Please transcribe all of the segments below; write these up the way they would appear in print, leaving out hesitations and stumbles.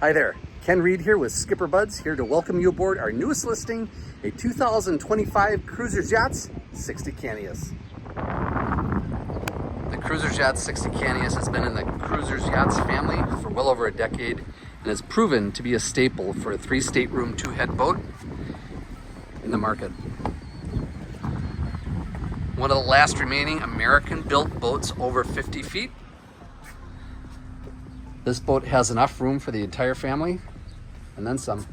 Hi there, Ken Reed here with SkipperBud's, here to welcome you aboard our newest listing, a 2025 Cruisers Yachts 60 Cantius. The Cruisers Yachts 60 Cantius has been in the Cruisers Yachts family for well over a decade and has proven to be a staple for a 3-stateroom, 2-head boat in the market. One of the last remaining American-built boats over 50 feet. This boat has enough room for the entire family, and then some.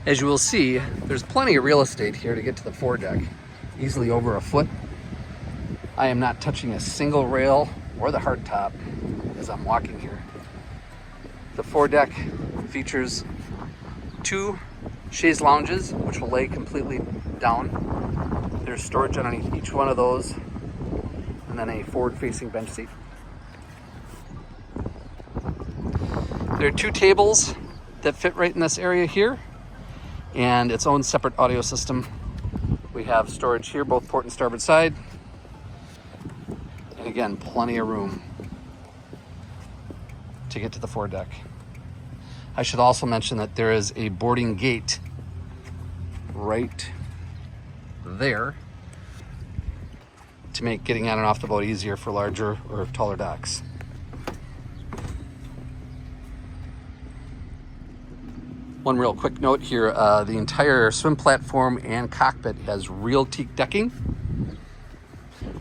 As you will see, there's plenty of real estate here to get to the foredeck, easily over a foot. I am not touching a single rail or the hardtop as I'm walking here. The foredeck features 2 chaise lounges, which will lay completely down. There's storage underneath each one of those, and then a forward-facing bench seat. There are 2 tables that fit right in this area here, and its own separate audio system. We have storage here, both port and starboard side, and again, plenty of room to get to the foredeck. I should also mention that there is a boarding gate right there to make getting on and off the boat easier for larger or taller docks. One real quick note here, the entire swim platform and cockpit has real teak decking.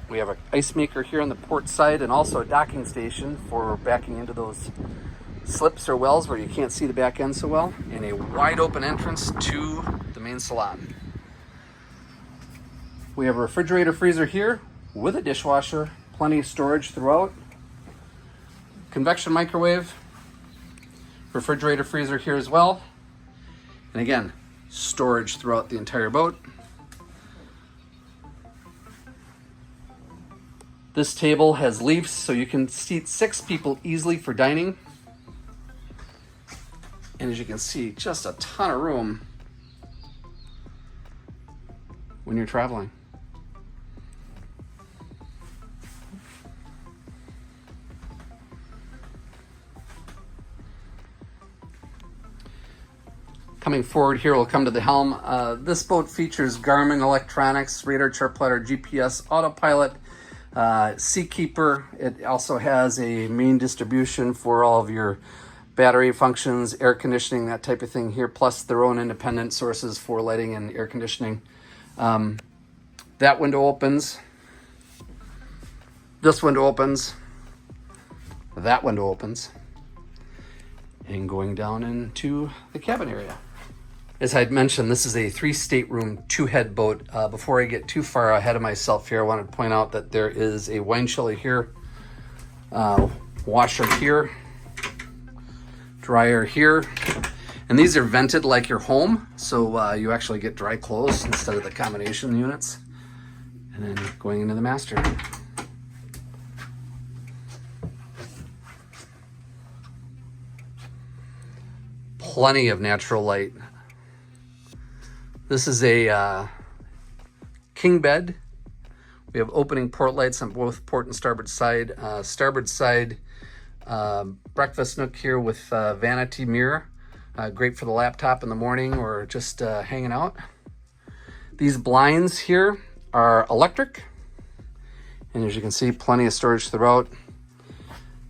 We have an ice maker here on the port side and also a docking station for backing into those slips or wells where you can't see the back end so well, and a wide open entrance to the main salon. We have a refrigerator freezer here with a dishwasher, plenty of storage throughout. Convection microwave, refrigerator freezer here as well. And again, storage throughout the entire boat. This table has leaves so you can seat 6 people easily for dining. And as you can see, just a ton of room when you're traveling. Coming forward here, we'll come to the helm. This boat features Garmin electronics, radar, chart plotter, GPS, autopilot, SeaKeeper. It also has a main distribution for all of your battery functions, air conditioning, that type of thing here, plus their own independent sources for lighting and air conditioning. That window opens. This window opens. That window opens. And going down into the cabin area. As I'd mentioned, this is a 3-stateroom, 2-head boat. Before I get too far ahead of myself here, I wanted to point out that there is a wine chiller here, washer here, dryer here, and these are vented like your home, so you actually get dry clothes instead of the combination units. And then going into the master. Plenty of natural light. This is a king bed. We have opening port lights on both port and starboard side. Starboard side breakfast nook here with vanity mirror. Great for the laptop in the morning or just hanging out. These blinds here are electric. And as you can see, plenty of storage throughout.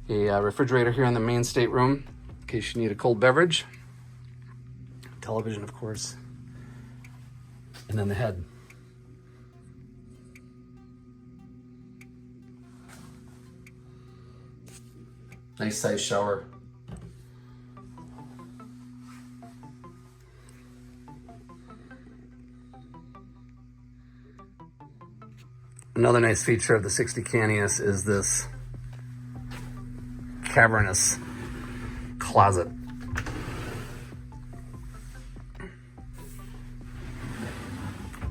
A refrigerator here in the main stateroom in case you need a cold beverage. Television, of course. And then the head. Nice size shower. Another nice feature of the 60 Cantius is this cavernous closet.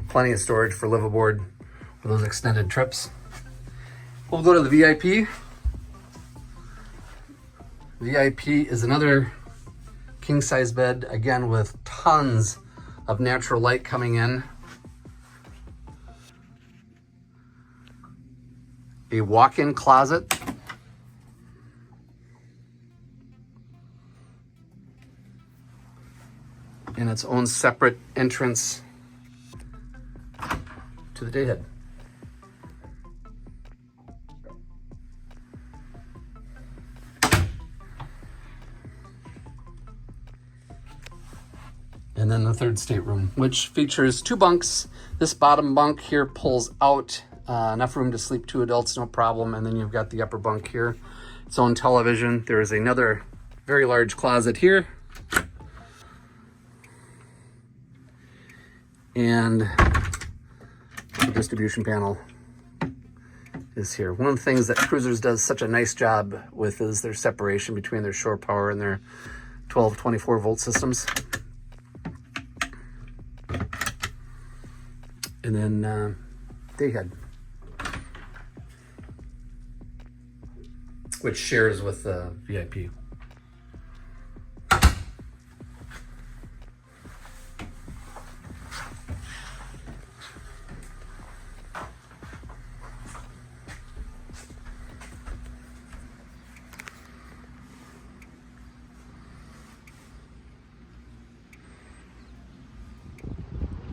Plenty of storage for live aboard for those extended trips. We'll go to the VIP. VIP is another king size bed, again with tons of natural light coming in. a walk-in closet. And its own separate entrance to the dayhead. And then the third stateroom, which features 2 bunks. This bottom bunk here pulls out, enough room to sleep 2 adults, no problem. And then you've got the upper bunk here, its own television. There is another very large closet here. And the distribution panel is here. One of the things that Cruisers does such a nice job with is their separation between their shore power and their 12, 24 volt systems. And then dayhead, which shares with the VIP.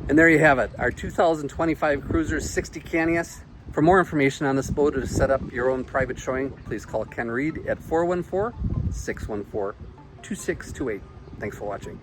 And there you have it, our 2025 Cruisers 60 Cantius. For more information on this boat or to set up your own private showing, please call Ken Reed at 414-614-2628. Thanks for watching.